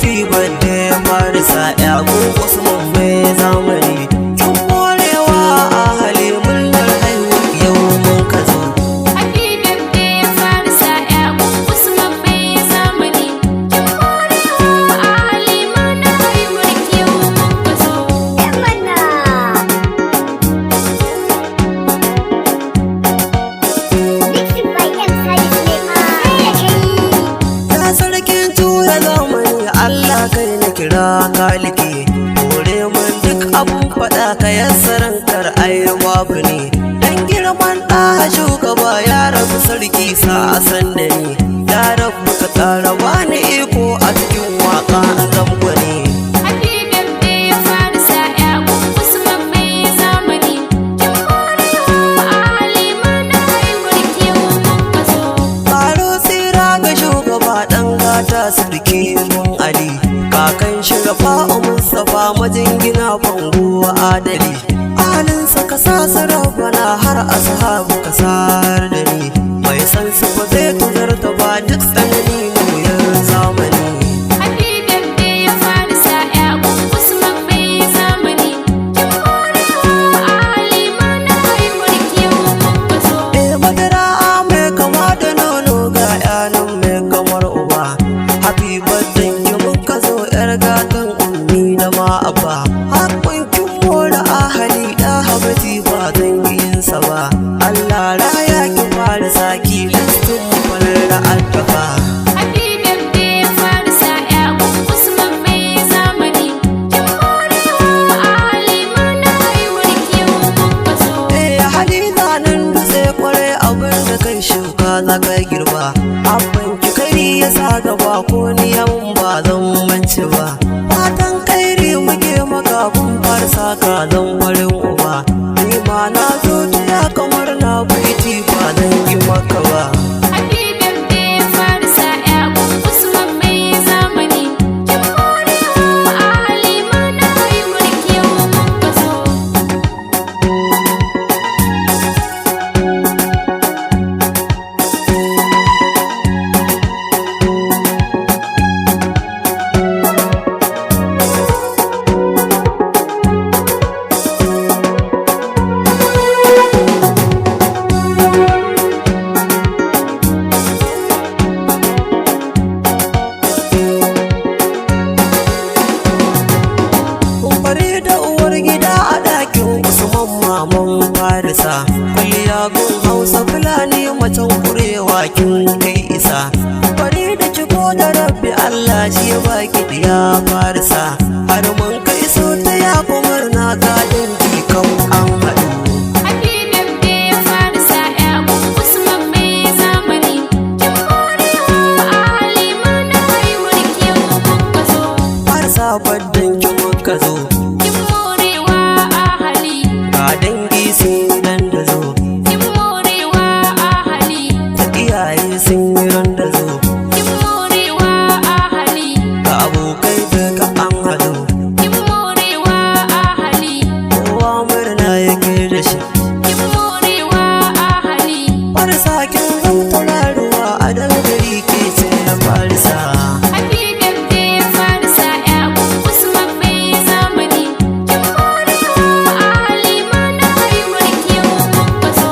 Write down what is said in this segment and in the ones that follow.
happy birthday farisa ya Usman mai zamani. Kin morewa a hali murnar haihuwa yau mun ka zo. Happy birthday farisa ya Usman mai zamani. Kin morewa a hali murnar haihuwa yau mun ka zo. Sarkin tura zamani Allah kai na kira kaliki, kore mun duk abun faɗa ka yassaran kar ai babu ne. Dan girman ɗa shugaba ya rabu sarki sa san da ni, ya rabu ka ƙara bani iko a cikin waka zambani. Happy birthday farisa ya Usman mai zamani. Kin morewa a hali murnar haihuwa yau mun ka zo. Karo tsira ga shugaba ɗan gata sarki mun Ali, kakan shugaba Mustapha majingina bango adali. Halinsa ka sa sarrafana har ashabu ka sar da ni, mai san su ba zai tuzarta ba duk tsanani na wuyar zamani. Happy birthday farisa ya Usman mai zamani. Kin morewa a hali murnar haihuwa yau mun ka zo. Madara mai kama da nono ga yanan mai kamar uba. Happy birthday ki muka zo yar gatan ummi da ma abba. Hakun kin more ahali da habati ba zan yi yinsa ba. Allah raya ki fara saki listin farar da alfafa. Happy birthday farisa ya Usman mai zamani. Kin morewa a hali murnar haihuwa yau mun ka zo. Hali zanen dutse kwarai abin da kai shuka za ka girba. Abban ki kai ya sa gaba ko niyan ba zan mance ba. Fatan kairi muke maka kun farsa ka zan farin uba. Ni ma na zo ya kamar na baiti ba zan yi maka ba. Happy birthday farisa ya Usman mai zamani. Kin morewa a hali murnar haihuwa yau mun ka zo. Kumfare da uwar gida a ɗakin Usman maman farisa. Kwalliya gun Hausa Fulani macen kurewa kin kai isa. Kumfare da ciko da rabbi Allah shi ya baki diya farisa. Har mun kai so ta ya kumar na gadon jikan an haɗu. Happy birthday farisa ya Usman mai zamani. Kin morewa a hali murnar haihuwa yau mun ka zo. Farisa baddan ki muka zo, Kin morewa a hali. ga dangi sun dan da zo, Kin morewa a hali. da iyaye sun yi ran da zo, Kin morewa a hali. ga abokai daga an haɗu. Kin morewa a hali. Kowa murna yake da shi. Kin morewa a hali. Farisa kin zan tauraruwa a dangare ke ce na farisa. Happy birthday farisa ya Usman mai zamani. Kin morewa a hali murnar haihuwa yau mun ka zo.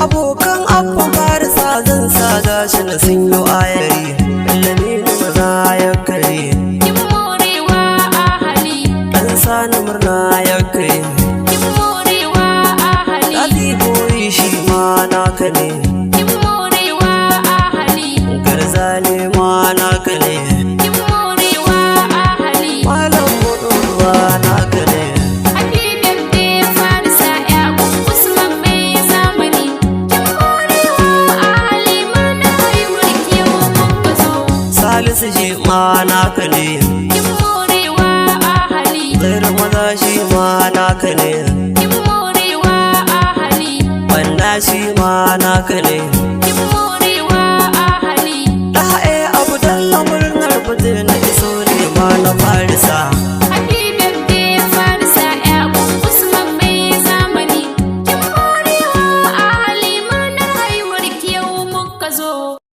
Abokan abban farisa zan sa gashi na sun yi ayari, lamini maza ya kare, Kin morewa a hali. ɗan sani murna ya kare. Kin morewa a hali. Ɗafi boyi shi ma naka ne, Kin morewa a hali. garzali ma naka ne, Kin morewa a hali. malam budurwa naka ne. Happy birthday farisa ya Usman mai zamani. Kin morewa a hali murnar haihuwa yau mun ka zo. Salisu shi ma naka ne, Kin morewa a hali. zairu maza shi ma naka ne, Kin morewa a hali. banda shi ma naka ne.